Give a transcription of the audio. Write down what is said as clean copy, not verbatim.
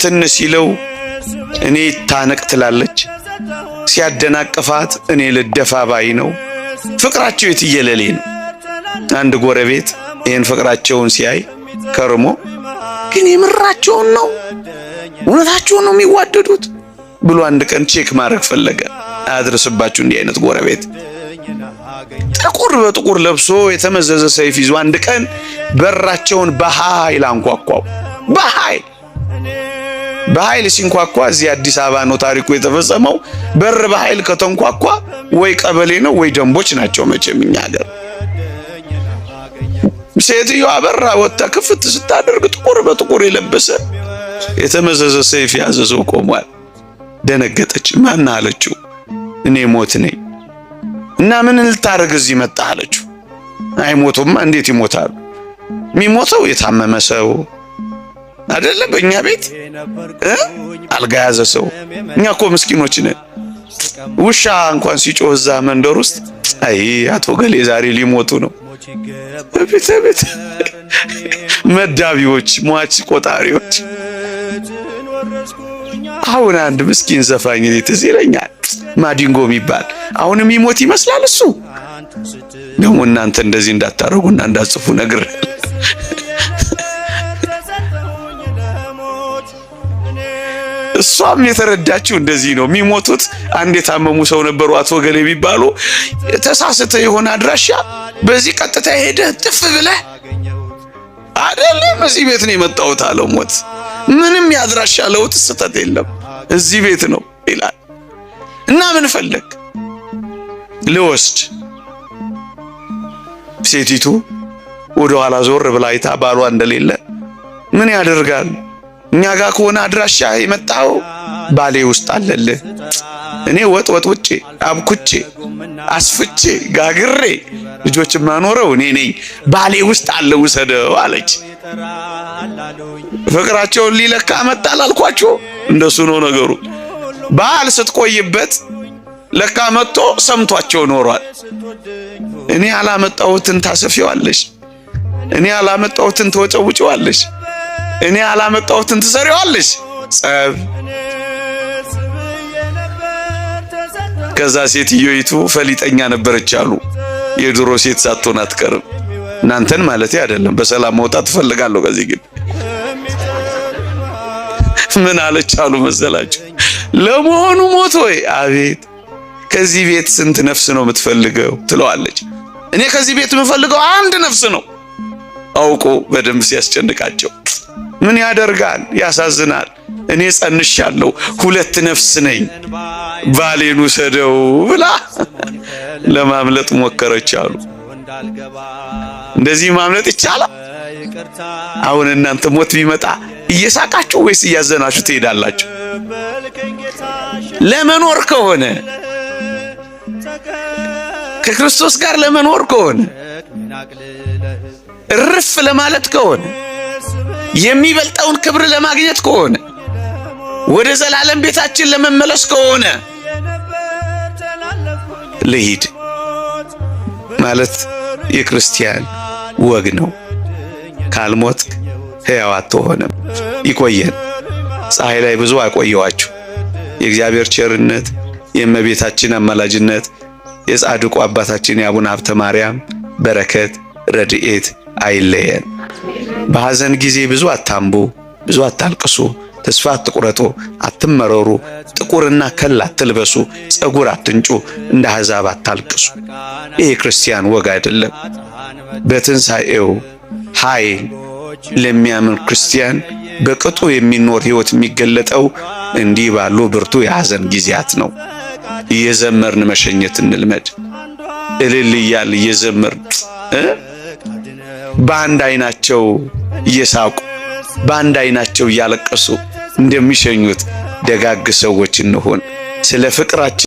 ትንሽ ሲለው እኔ ታነቅ ትላለች፣ ሲያደናቅፋት እኔ ልደፋ ባይ ነው። ፍቅራቸው የትየለሌ ነው። አንድ ጎረቤት ይህን ፍቅራቸውን ሲያይ ከርሞ ግን የምራቸውን ነው እውነታቸውን ነው የሚዋደዱት ብሎ አንድ ቀን ቼክ ማድረግ ፈለገ። አያድርስባችሁ እንዲህ አይነት ጎረቤት። ጥቁር በጥቁር ለብሶ የተመዘዘ ሰይፍ ይዞ አንድ ቀን በራቸውን በኃይል አንኳኳው። በኃይል ሲንኳኳ እዚህ አዲስ አበባ ነው ታሪኩ የተፈጸመው። በር በኃይል ከተንኳኳ ወይ ቀበሌ ነው ወይ ደንቦች ናቸው መቼም እኛ ሀገር። ሴትዮዋ በራ ወጣ ክፍት ስታደርግ ጥቁር በጥቁር የለበሰ የተመዘዘ ሰይፍ ያዘ ሰው ቆሟል። ደነገጠች። ማን አለችው? እኔ ሞት ነኝ። እና ምን ልታረግ እዚህ መጣ አለችው። አይሞቱማ እንዴት ይሞታሉ? የሚሞተው የታመመ ሰው አይደለ? በእኛ ቤት አልጋ ያዘ ሰው። እኛ እኮ ምስኪኖች ነን። ውሻ እንኳን ሲጮህ እዛ መንደር ውስጥ አይ አቶ ገሌ ዛሬ ሊሞቱ ነው ቤት መዳቢዎች፣ ሟች ቆጣሪዎች። አሁን አንድ ምስኪን ዘፋኝ ትዝ ይለኛል፣ ማዲንጎ የሚባል አሁንም ይሞት ይመስላል እሱ። ደግሞ እናንተ እንደዚህ እንዳታረጉና እንዳጽፉ ነገር እሷም የተረዳችው እንደዚህ ነው። የሚሞቱት አንድ የታመሙ ሰው ነበሩ አቶ ገሌ ቢባሉ ተሳስተ የሆነ አድራሻ በዚህ ቀጥታ ሄደ ጥፍ ብለህ አይደለም እዚህ ቤት ነው የመጣሁት አለው። ሞት ምንም ያድራሻ ለውጥ ስተት የለም እዚህ ቤት ነው ይላል። እና ምን ፈለግ ልወስድ። ሴቲቱ ወደ ኋላ ዞር ብላ አይታ ባሏ እንደሌለ ምን ያደርጋል እኛ ጋር ከሆነ አድራሻ የመጣው ባሌ ውስጥ አለልህ። እኔ ወጥ ውጪ አብኩቼ አስፍቼ ጋግሬ ልጆች ማኖረው እኔ ነኝ። ባሌ ውስጥ አለ ውሰደው አለች። ፍቅራቸውን ሊለካ መጣል አልኳችሁ። እንደሱ ነው ነገሩ። ባል ስትቆይበት ለካ መጥቶ ሰምቷቸው ኖሯል። እኔ አላመጣሁትን ታሰፊዋለሽ፣ እኔ አላመጣሁትን ተወጨውጪዋለሽ፣ እኔ አላመጣሁትን ትሰሪዋለሽ። ጸብ። ከዛ ሴትዮይቱ ፈሊጠኛ ነበረች አሉ። የድሮ ሴት ሳትሆን አትቀርም። እናንተን ማለት አይደለም፣ በሰላም መውጣት ፈልጋለሁ ከዚህ ግን ምን አለች አሉ መሰላችሁ? ለመሆኑ ሞት ወይ? አቤት ከዚህ ቤት ስንት ነፍስ ነው የምትፈልገው ትለዋለች። እኔ ከዚህ ቤት የምፈልገው አንድ ነፍስ ነው። አውቆ በደንብ ሲያስጨንቃቸው ምን ያደርጋል፣ ያሳዝናል። እኔ ጸንሻለሁ፣ 2 ነፍስ ነኝ፣ ባሌን ውሰደው ብላ ለማምለጥ ሞከረች አሉ። እንደዚህ ማምለጥ ይቻላል? አሁን እናንተ ሞት ቢመጣ እየሳቃችሁ ወይስ እያዘናችሁ ትሄዳላችሁ? ለመኖር ከሆነ ከክርስቶስ ጋር ለመኖር ከሆነ እርፍ ለማለት ከሆነ የሚበልጠውን ክብር ለማግኘት ከሆነ ወደ ዘላለም ቤታችን ለመመለስ ከሆነ ልሂድ ማለት የክርስቲያን ወግ ነው። ካልሞት ሕያው አትሆንም። ይቆየን። ፀሐይ ላይ ብዙ አቆየዋችሁ። የእግዚአብሔር ቸርነት፣ የእመቤታችን አማላጅነት፣ የጻድቁ አባታችን የአቡነ ሀብተ ማርያም በረከት ረድኤት አይለየን። በሐዘን ጊዜ ብዙ አታምቡ፣ ብዙ አታልቅሱ፣ ተስፋ አትቁረጡ፣ አትመረሩ፣ ጥቁርና ከል አትልበሱ፣ ጸጉር አትንጩ፣ እንደ አሕዛብ አታልቅሱ። ይሄ ክርስቲያን ወግ አይደለም። በትንሣኤው ኃይል ለሚያምን ክርስቲያን በቅጡ የሚኖር ሕይወት የሚገለጠው እንዲህ ባሉ ብርቱ የሐዘን ጊዜያት ነው። እየዘመርን መሸኘት እንልመድ። እልል እያል እየዘመርን በአንድ አይናቸው እየሳቁ በአንድ አይናቸው እያለቀሱ እንደሚሸኙት ደጋግ ሰዎች እንሆን። ስለ ፍቅራችን